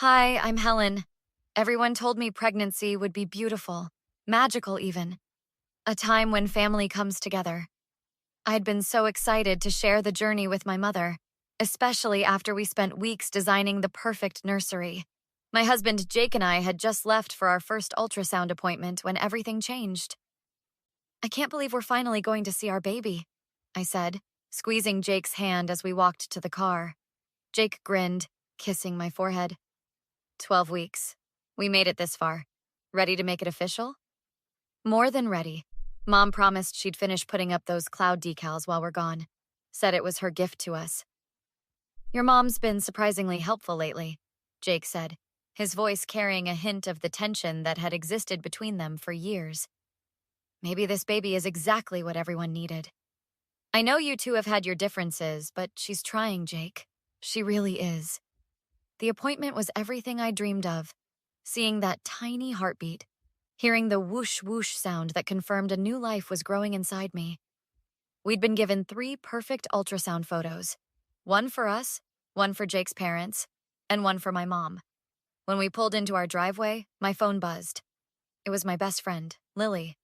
Hi, I'm Helen. Everyone told me pregnancy would be beautiful, magical even, a time when family comes together. I'd been so excited to share the journey with my mother, especially after we spent weeks designing the perfect nursery. My husband Jake and I had just left for our first ultrasound appointment when everything changed. I can't believe we're finally going to see our baby, I said, squeezing Jake's hand as we walked to the car. Jake grinned, kissing my forehead. 12 weeks. We made it this far. Ready to make it official? More than ready. Mom promised she'd finish putting up those cloud decals while we're gone. Said it was her gift to us. Your mom's been surprisingly helpful lately, Jake said, his voice carrying a hint of the tension that had existed between them for years. Maybe this baby is exactly what everyone needed. I know you two have had your differences, but she's trying, Jake. She really is. The appointment was everything I dreamed of. Seeing that tiny heartbeat, hearing the whoosh whoosh sound that confirmed a new life was growing inside me. We'd been given 3 perfect ultrasound photos. One for us, one for Jake's parents, and one for my mom. When we pulled into our driveway, my phone buzzed. It was my best friend, Lily.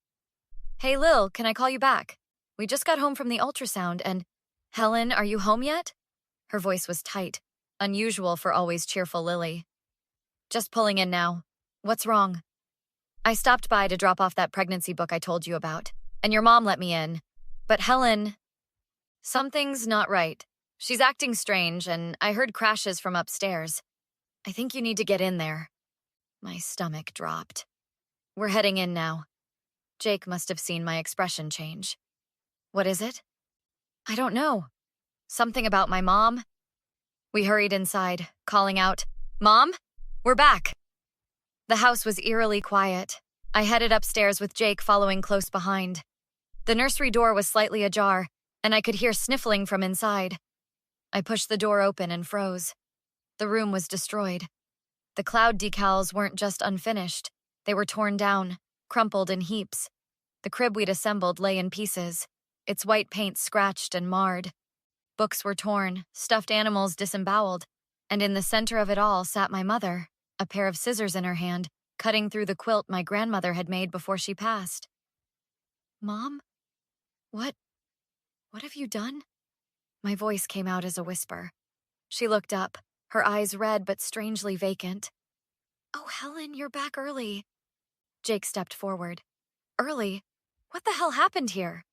Hey Lil, can I call you back? We just got home from the ultrasound and… Helen, are you home yet? Her voice was tight, unusual for always cheerful Lily. Just pulling in now. What's wrong? I stopped by to drop off that pregnancy book I told you about, and your mom let me in. But Helen… Something's not right. She's acting strange, and I heard crashes from upstairs. I think you need to get in there. My stomach dropped. We're heading in now. Jake must have seen my expression change. What is it? I don't know. Something about my mom? We hurried inside, calling out, Mom, we're back. The house was eerily quiet. I headed upstairs with Jake following close behind. The nursery door was slightly ajar, and I could hear sniffling from inside. I pushed the door open and froze. The room was destroyed. The cloud decals weren't just unfinished. They were torn down, crumpled in heaps. The crib we'd assembled lay in pieces, its white paint scratched and marred. Books were torn, stuffed animals disemboweled, and in the center of it all sat my mother, a pair of scissors in her hand, cutting through the quilt my grandmother had made before she passed. Mom? What have you done? My voice came out as a whisper. She looked up, her eyes red but strangely vacant. Oh, Helen, you're back early. Jake stepped forward. Early? What the hell happened here?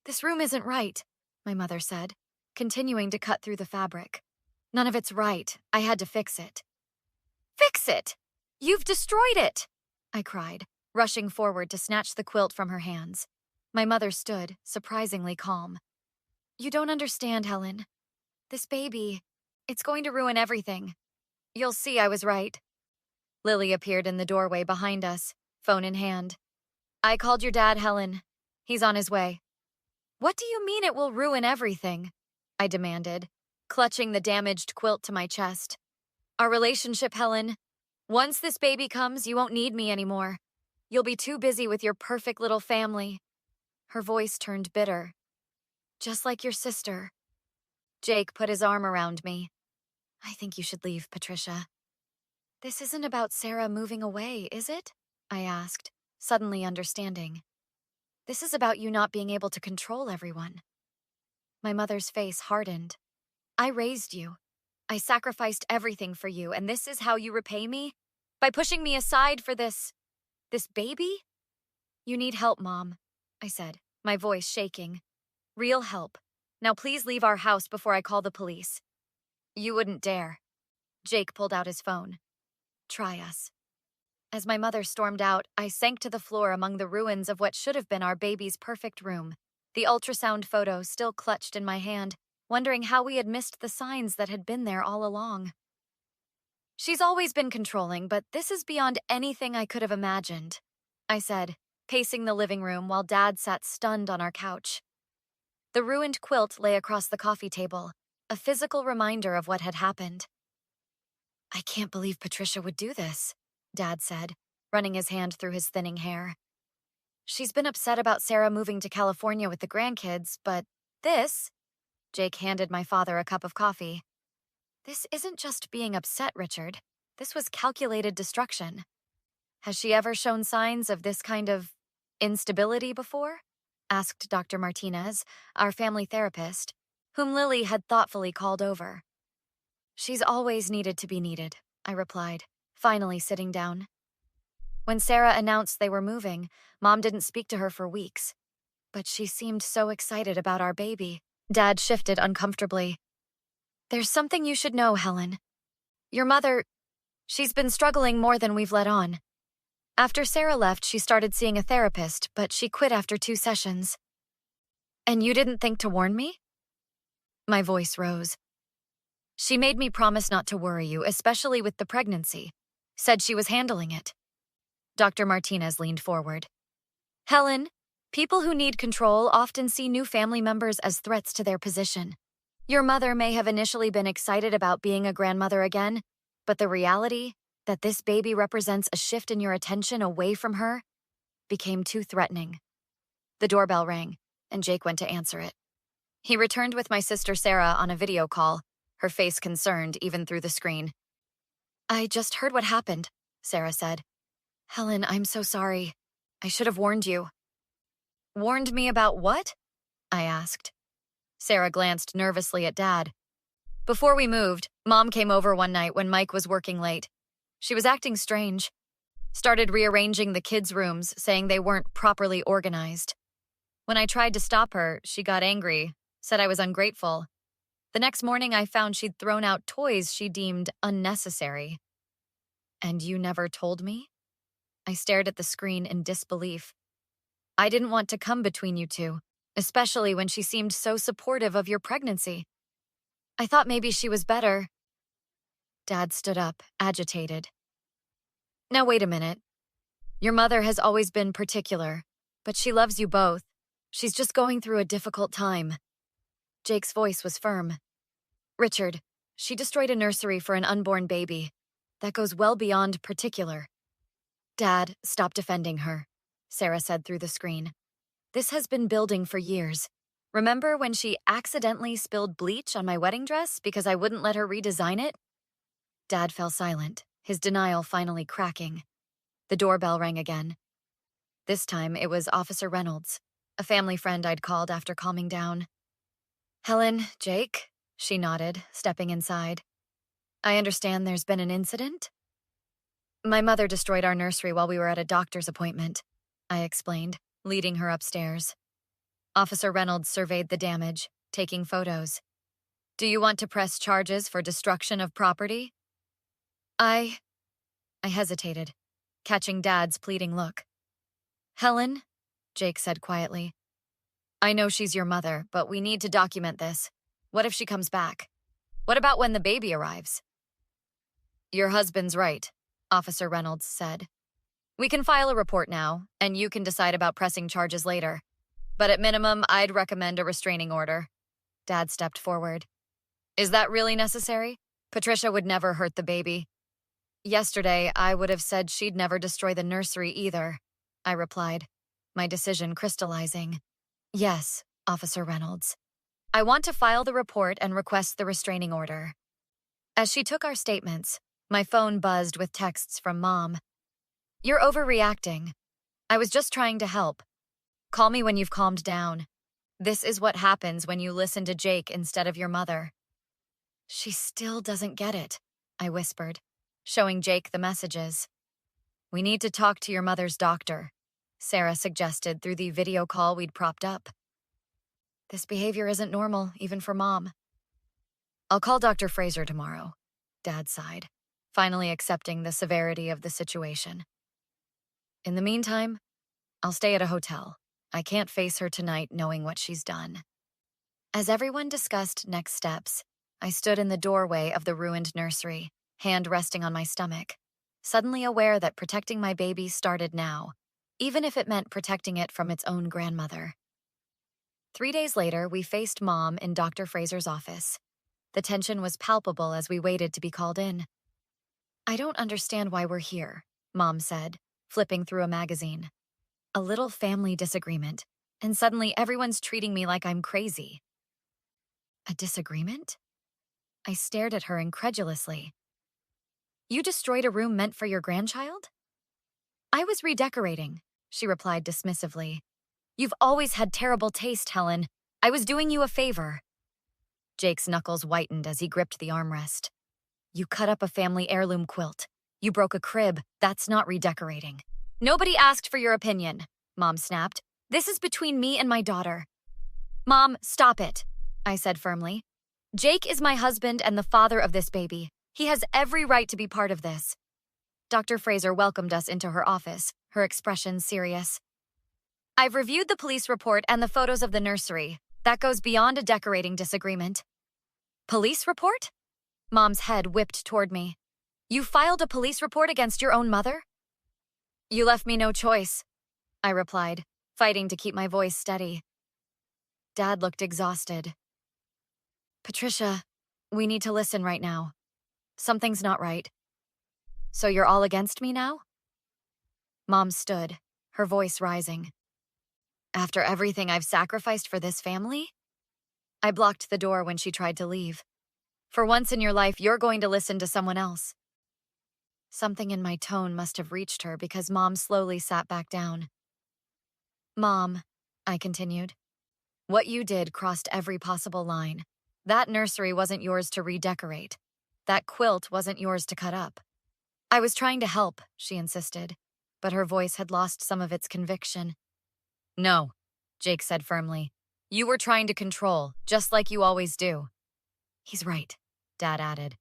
This room isn't right, my mother said, continuing to cut through the fabric. None of it's right. I had to fix it. Fix it? You've destroyed it! I cried, rushing forward to snatch the quilt from her hands. My mother stood, surprisingly calm. You don't understand, Helen. This baby, it's going to ruin everything. You'll see I was right. Lily appeared in the doorway behind us, phone in hand. I called your dad, Helen. He's on his way. What do you mean it will ruin everything? I demanded, clutching the damaged quilt to my chest. Our relationship, Helen. Once this baby comes, you won't need me anymore. You'll be too busy with your perfect little family. Her voice turned bitter. Just like your sister. Jake put his arm around me. I think you should leave, Patricia. This isn't about Sarah moving away, is it? I asked, suddenly understanding. This is about you not being able to control everyone. My mother's face hardened. I raised you. I sacrificed everything for you, and this is how you repay me? By pushing me aside for this baby? You need help, Mom, I said, my voice shaking. Real help. Now please leave our house before I call the police. You wouldn't dare. Jake pulled out his phone. Try us. As my mother stormed out, I sank to the floor among the ruins of what should have been our baby's perfect room, the ultrasound photo still clutched in my hand, wondering how we had missed the signs that had been there all along. She's always been controlling, but this is beyond anything I could have imagined, I said, pacing the living room while Dad sat stunned on our couch. The ruined quilt lay across the coffee table, a physical reminder of what had happened. I can't believe Patricia would do this, Dad said, running his hand through his thinning hair. She's been upset about Sarah moving to California with the grandkids, but this… Jake handed my father a cup of coffee. This isn't just being upset, Richard. This was calculated destruction. Has she ever shown signs of this kind of instability before? Asked Dr. Martinez, our family therapist, whom Lily had thoughtfully called over. She's always needed to be needed, I replied, finally sitting down. When Sarah announced they were moving, Mom didn't speak to her for weeks. But she seemed so excited about our baby. Dad shifted uncomfortably. There's something you should know, Helen. Your mother, she's been struggling more than we've let on. After Sarah left, she started seeing a therapist, but she quit after 2 sessions. And you didn't think to warn me? My voice rose. She made me promise not to worry you, especially with the pregnancy. Said she was handling it. Dr. Martinez leaned forward. Helen, people who need control often see new family members as threats to their position. Your mother may have initially been excited about being a grandmother again, but the reality that this baby represents a shift in your attention away from her became too threatening. The doorbell rang, and Jake went to answer it. He returned with my sister Sarah on a video call, her face concerned even through the screen. I just heard what happened, Sarah said. Helen, I'm so sorry. I should have warned you. Warned me about what? I asked. Sarah glanced nervously at Dad. Before we moved, Mom came over one night when Mike was working late. She was acting strange. Started rearranging the kids' rooms, saying they weren't properly organized. When I tried to stop her, she got angry, said I was ungrateful. The next morning, I found she'd thrown out toys she deemed unnecessary. And you never told me? I stared at the screen in disbelief. I didn't want to come between you two, especially when she seemed so supportive of your pregnancy. I thought maybe she was better. Dad stood up, agitated. Now wait a minute. Your mother has always been particular, but she loves you both. She's just going through a difficult time. Jake's voice was firm. Richard, she destroyed a nursery for an unborn baby. That goes well beyond particular. Dad, stop defending her, Sarah said through the screen. This has been building for years. Remember when she accidentally spilled bleach on my wedding dress because I wouldn't let her redesign it? Dad fell silent, his denial finally cracking. The doorbell rang again. This time it was Officer Reynolds, a family friend I'd called after calming down. Helen, Jake, she nodded, stepping inside. I understand there's been an incident? My mother destroyed our nursery while we were at a doctor's appointment, I explained, leading her upstairs. Officer Reynolds surveyed the damage, taking photos. Do you want to press charges for destruction of property? I hesitated, catching Dad's pleading look. Helen, Jake said quietly. I know she's your mother, but we need to document this. What if she comes back? What about when the baby arrives? Your husband's right, Officer Reynolds said. We can file a report now, and you can decide about pressing charges later. But at minimum, I'd recommend a restraining order. Dad stepped forward. Is that really necessary? Patricia would never hurt the baby. Yesterday, I would have said she'd never destroy the nursery either, I replied, my decision crystallizing. Yes, Officer Reynolds. I want to file the report and request the restraining order. As she took our statements, my phone buzzed with texts from Mom. You're overreacting. I was just trying to help. Call me when you've calmed down. This is what happens when you listen to Jake instead of your mother. She still doesn't get it, I whispered, showing Jake the messages. We need to talk to your mother's doctor, Sarah suggested through the video call we'd propped up. This behavior isn't normal, even for Mom. I'll call Dr. Fraser tomorrow, Dad sighed, finally accepting the severity of the situation. In the meantime, I'll stay at a hotel. I can't face her tonight knowing what she's done. As everyone discussed next steps, I stood in the doorway of the ruined nursery, hand resting on my stomach, suddenly aware that protecting my baby started now, even if it meant protecting it from its own grandmother. 3 days later, we faced Mom in Dr. Fraser's office. The tension was palpable as we waited to be called in. I don't understand why we're here, Mom said, flipping through a magazine. A little family disagreement, and suddenly everyone's treating me like I'm crazy. A disagreement? I stared at her incredulously. You destroyed a room meant for your grandchild? I was redecorating, she replied dismissively. You've always had terrible taste, Helen. I was doing you a favor. Jake's knuckles whitened as he gripped the armrest. You cut up a family heirloom quilt. You broke a crib. That's not redecorating. Nobody asked for your opinion, Mom snapped. This is between me and my daughter. Mom, stop it, I said firmly. Jake is my husband and the father of this baby. He has every right to be part of this. Dr. Fraser welcomed us into her office, her expression serious. I've reviewed the police report and the photos of the nursery. That goes beyond a decorating disagreement. Police report? Mom's head whipped toward me. You filed a police report against your own mother? You left me no choice, I replied, fighting to keep my voice steady. Dad looked exhausted. Patricia, we need to listen right now. Something's not right. So you're all against me now? Mom stood, her voice rising. After everything I've sacrificed for this family? I blocked the door when she tried to leave. For once in your life, you're going to listen to someone else. Something in my tone must have reached her because Mom slowly sat back down. Mom, I continued, what you did crossed every possible line. That nursery wasn't yours to redecorate. That quilt wasn't yours to cut up. I was trying to help, she insisted, but her voice had lost some of its conviction. No, Jake said firmly. You were trying to control, just like you always do. He's right, Dad added.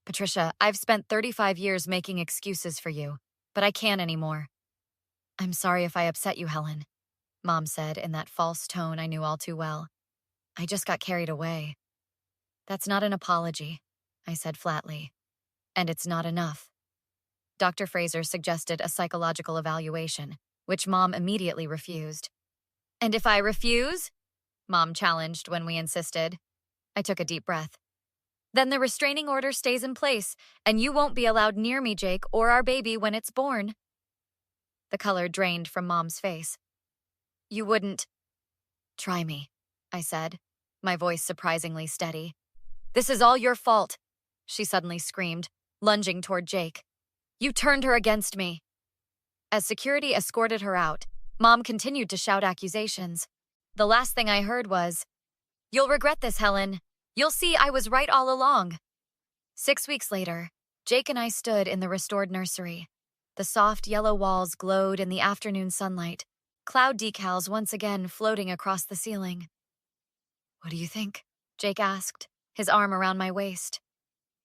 Patricia, I've spent 35 years making excuses for you, but I can't anymore. I'm sorry if I upset you, Helen, Mom said in that false tone I knew all too well. I just got carried away. That's not an apology, I said flatly. And it's not enough. Dr. Fraser suggested a psychological evaluation, which Mom immediately refused. And if I refuse? Mom challenged when we insisted. I took a deep breath. Then the restraining order stays in place, and you won't be allowed near me, Jake, or our baby when it's born. The color drained from Mom's face. You wouldn't. Try me, I said, my voice surprisingly steady. This is all your fault, she suddenly screamed, lunging toward Jake. You turned her against me. As security escorted her out, Mom continued to shout accusations. The last thing I heard was, You'll regret this, Helen. You'll see I was right all along. 6 weeks later, Jake and I stood in the restored nursery. The soft yellow walls glowed in the afternoon sunlight, cloud decals once again floating across the ceiling. What do you think? Jake asked, his arm around my waist.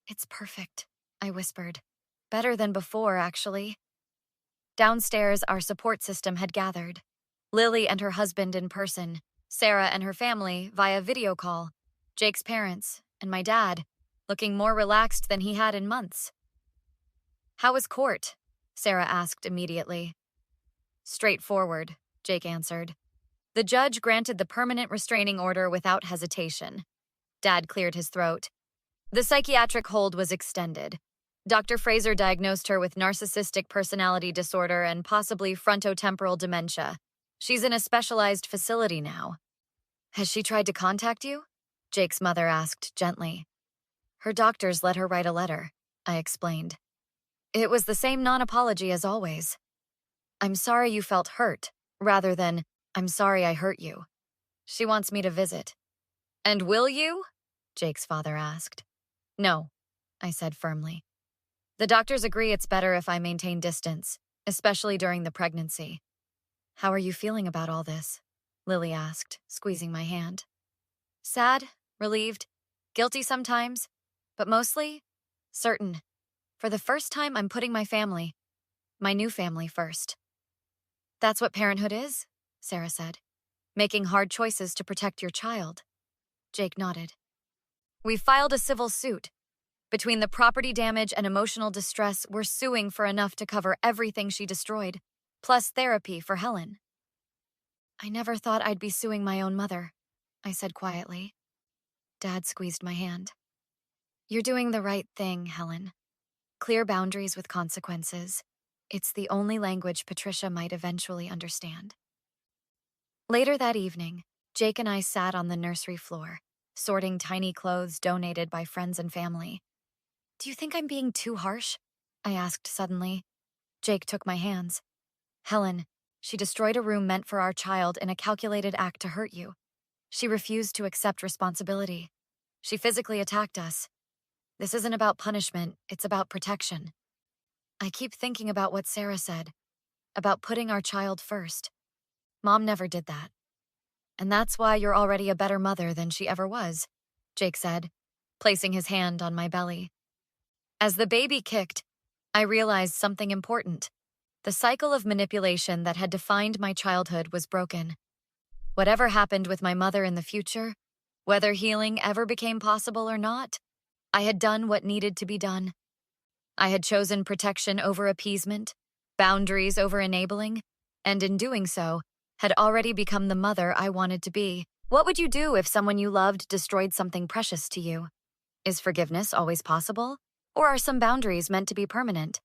It's perfect, I whispered. Better than before, actually. Downstairs, our support system had gathered. Lily and her husband in person, Sarah and her family via video call, Jake's parents, and my dad, looking more relaxed than he had in months. How was court? Sarah asked immediately. Straightforward, Jake answered. The judge granted the permanent restraining order without hesitation. Dad cleared his throat. The psychiatric hold was extended. Dr. Fraser diagnosed her with narcissistic personality disorder and possibly frontotemporal dementia. She's in a specialized facility now. Has she tried to contact you? Jake's mother asked gently. Her doctors let her write a letter, I explained. It was the same non-apology as always. I'm sorry you felt hurt, rather than, I'm sorry I hurt you. She wants me to visit. And will you? Jake's father asked. No, I said firmly. The doctors agree it's better if I maintain distance, especially during the pregnancy. How are you feeling about all this? Lily asked, squeezing my hand. Sad, relieved, guilty sometimes, but mostly certain. For the first time, I'm putting my family, my new family, first. That's what parenthood is, Sarah said. Making hard choices to protect your child. Jake nodded. We filed a civil suit. Between the property damage and emotional distress, we're suing for enough to cover everything she destroyed, plus therapy for Helen. I never thought I'd be suing my own mother, I said quietly. Dad squeezed my hand. You're doing the right thing, Helen. Clear boundaries with consequences. It's the only language Patricia might eventually understand. Later that evening, Jake and I sat on the nursery floor, sorting tiny clothes donated by friends and family. Do you think I'm being too harsh? I asked suddenly. Jake took my hands. Helen, she destroyed a room meant for our child in a calculated act to hurt you. She refused to accept responsibility. She physically attacked us. This isn't about punishment, it's about protection. I keep thinking about what Sarah said, about putting our child first. Mom never did that. And that's why you're already a better mother than she ever was, Jake said, placing his hand on my belly. As the baby kicked, I realized something important. The cycle of manipulation that had defined my childhood was broken. Whatever happened with my mother in the future, whether healing ever became possible or not, I had done what needed to be done. I had chosen protection over appeasement, boundaries over enabling, and in doing so, had already become the mother I wanted to be. What would you do if someone you loved destroyed something precious to you? Is forgiveness always possible? Or are some boundaries meant to be permanent?